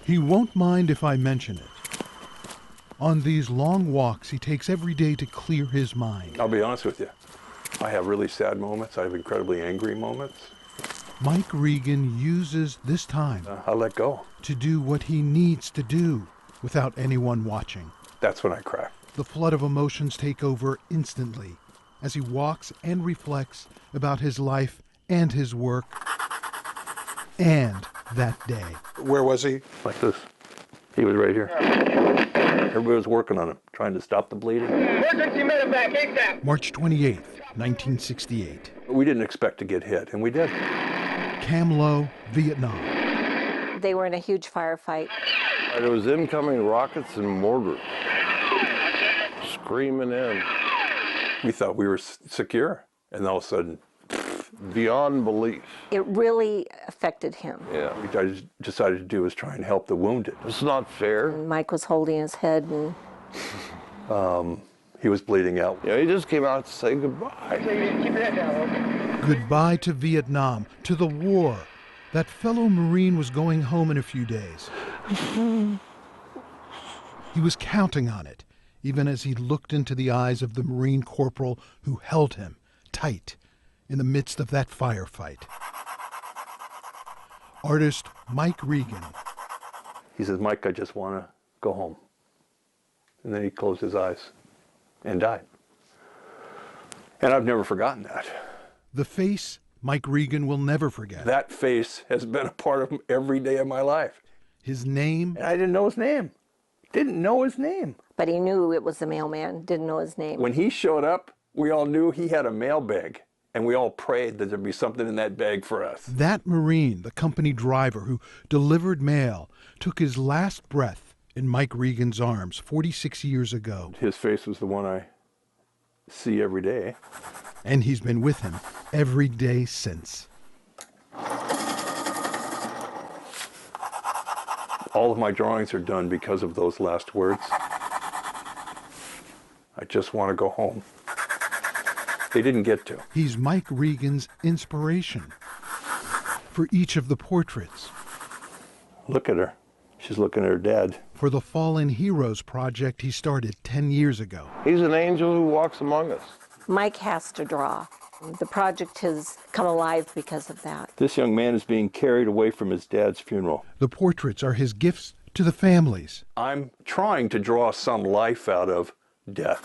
He won't mind if I mention it. On these long walks he takes every day to clear his mind. I'll be honest with you. I have really sad moments. I have incredibly angry moments. Mike Regan uses this time I let go. to do what he needs to do without anyone watching. That's when I cry. The flood of emotions take over instantly as he walks and reflects about his life and his work and that day. Where was he? Like this. He was right here. Everybody was working on him, trying to stop the bleeding. March 28th, 1968. We didn't expect to get hit, and we did. Cam Lo, Vietnam. They were in a huge firefight. There was incoming rockets and mortars screaming in. We thought we were secure, and all of a sudden, Beyond belief. It really affected him. Yeah. what I decided to do was try and help the wounded. It's not fair. Mike was holding his head and He was bleeding out. He just came out to say goodbye. Goodbye to Vietnam, to the war. That fellow Marine was going home in a few days. He was counting on it, even as he looked into the eyes of the Marine corporal who held him tight in the midst of that firefight. Artist Mike Regan. He says, Mike, I just want to go home. And then he closed his eyes and died. And I've never forgotten that. The face Mike Regan will never forget. That face has been a part of every day of my life. His name, And I didn't know his name. Didn't know his name. but he knew it was the mailman, didn't know his name. When he showed up, we all knew he had a mail bag. And we all prayed that there'd be something in that bag for us. that Marine, the company driver who delivered mail, took his last breath in Mike Regan's arms 46 years ago. His face was the one I see every day. And he's been with him every day since. All of my drawings are done because of those last words. I just want to go home. They didn't get to. He's Mike Regan's inspiration for each of the portraits, Look at her. She's looking at her dad. for the Fallen Heroes project he started 10 years ago. He's an angel who walks among us. Mike has to draw. The project has come alive because of that. This young man is being carried away from his dad's funeral. The portraits are his gifts to the families I'm trying to draw some life out of death.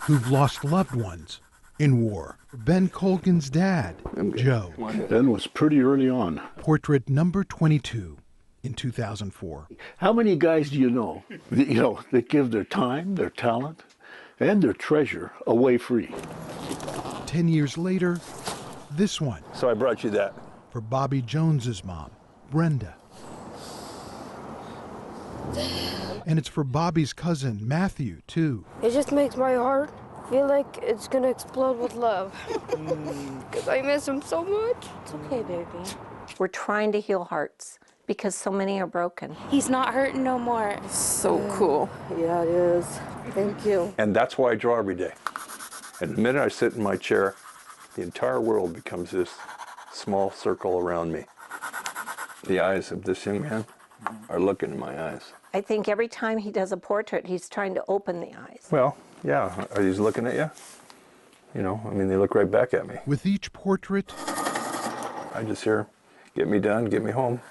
who've lost loved ones in war. Ben Colgan's dad, Joe, Ben was pretty early on. portrait number 22 in 2004. How many guys do you know that give their time, their talent, and their treasure away free? 10 years later, this one So I brought you that. for Bobby Jones's mom, Brenda. And it's for Bobby's cousin, Matthew, too. It just makes my heart feel like it's gonna explode with love. Because I miss him so much. It's okay, baby. We're trying to heal hearts because so many are broken. He's not hurting no more. So cool. Yeah, it is. Thank you. And that's why I draw every day. And the minute I sit in my chair, the entire world becomes this small circle around me. The eyes of this young man are looking in my eyes. I think every time he does a portrait, he's trying to open the eyes. Well, yeah. Are these looking at you? They look right back at me. With each portrait, I just hear, get me done, get me home.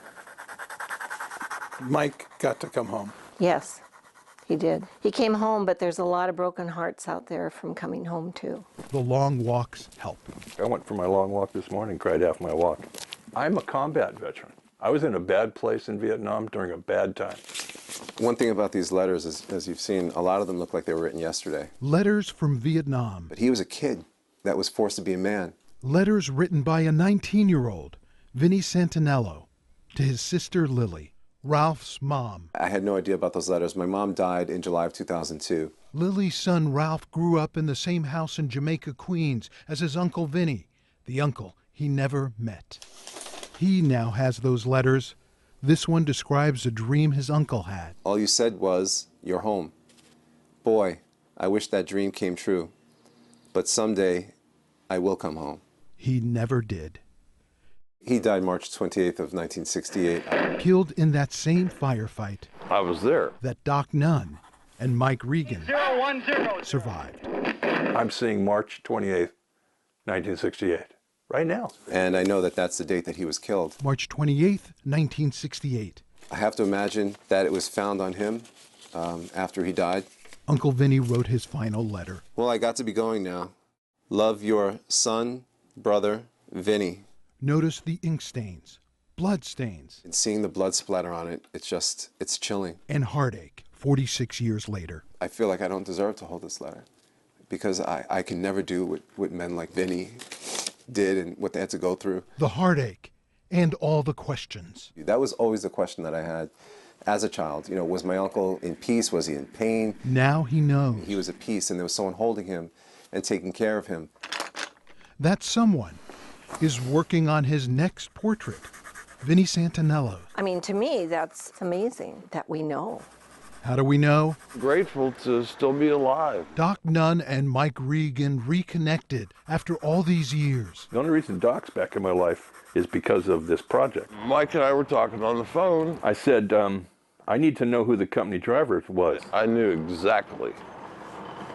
Mike got to come home. Yes, he did. He came home, but there's a lot of broken hearts out there from coming home, too. the long walks help. I went for my long walk this morning, cried half my walk. I'm a combat veteran. I was in a bad place in Vietnam during a bad time. One thing about these letters is, as you've seen, a lot of them look like they were written yesterday. Letters from Vietnam. But he was a kid that was forced to be a man. Letters written by a 19-year-old, Vinnie Santinello, to his sister Lily, Ralph's mom. I had no idea about those letters. My mom died in July of 2002. Lily's son Ralph grew up in the same house in Jamaica, Queens as his Uncle Vinnie, the uncle he never met. He now has those letters. This one describes a dream his uncle had. All you said was, "You're home." Boy, I wish that dream came true. But someday, I will come home. He never did. He died March 28th of 1968. Killed in that same firefight I was there. that Doc Nunn and Mike Regan survived. I'm seeing March 28th, 1968, right now. And I know that that's the date that he was killed. March 28th, 1968. I have to imagine that it was found on him after he died. Uncle Vinny wrote his final letter. Well, I got to be going now. Love your son, brother, Vinny. Notice the ink stains, blood stains, And seeing the blood splatter on it, it's chilling. and heartache 46 years later. I feel like I don't deserve to hold this letter because I can never do what men like Vinny did and what they had to go through. The heartache and all the questions. That was always the question that I had as a child. You know, was my uncle in peace? Was he in pain? Now he knows. He was at peace and there was someone holding him and taking care of him. That someone is working on his next portrait, Vinnie Santinello. I mean, to me, that's amazing that we know. How do we know? Grateful to still be alive. Doc Nunn and Mike Regan reconnected after all these years. The only reason Doc's back in my life is because of this project. Mike and I were talking on the phone. I said, I need to know who the company driver was. I knew exactly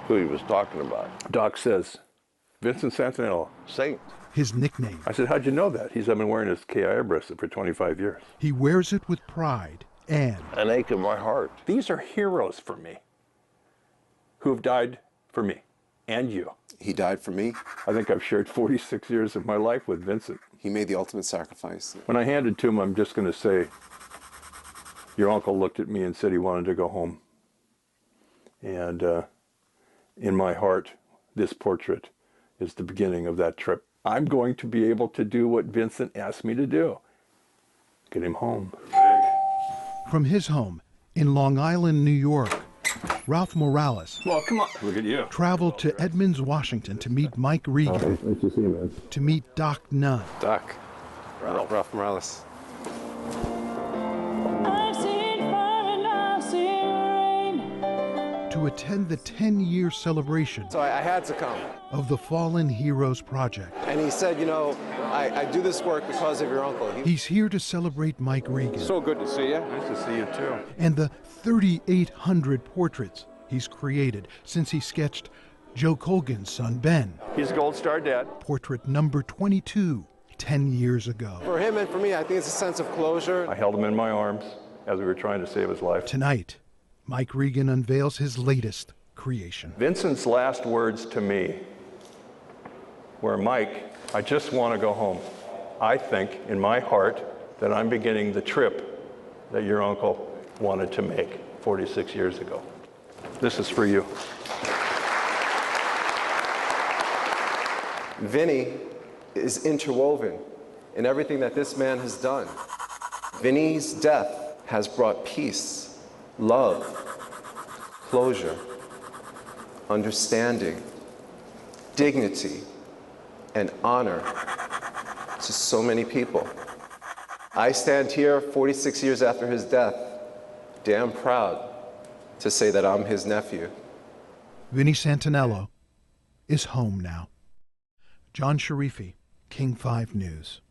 who he was talking about. Doc says, Vincent Santinello. Saint. His nickname. I said, how'd you know that? He said, I've been wearing his KI bracelet for 25 years. He wears it with pride and An ache in my heart. These are heroes for me who have died for me and you. He died for me. I think I've shared 46 years of my life with Vincent. He made the ultimate sacrifice. When I handed to him, I'm just going to say, your uncle looked at me and said he wanted to go home. And in my heart, this portrait is the beginning of that trip. I'm going to be able to do what Vincent asked me to do. Get him home. from his home in Long Island, New York, Ralph Morales Well, come on. Look at you. traveled to Edmonds, Washington to meet Mike Regan, Nice to see you, man. to meet Doc Nunn, Doc. Ralph Morales. to attend the 10-year celebration So I had to come. of the Fallen Heroes Project. And he said, you know, I do this work because of your uncle. He's here to celebrate Mike Regan So good to see you. Nice to see you, too. and the 3,800 portraits he's created since he sketched Joe Colgan's son Ben, He's a Gold Star dad. portrait number 22, 10 years ago. For him and for me, I think it's a sense of closure. I held him in my arms as we were trying to save his life. Tonight, Mike Regan unveils his latest creation. Vincent's last words to me were, Mike, I just want to go home. I think in my heart that I'm beginning the trip that your uncle wanted to make 46 years ago. This is for you. Vinny is interwoven in everything that this man has done. Vinny's death has brought peace, love, closure, understanding, dignity, and honor to so many people. I stand here 46 years after his death, damn proud to say that I'm his nephew. Vinnie Santinello is home now. John Sharifi, King 5 News.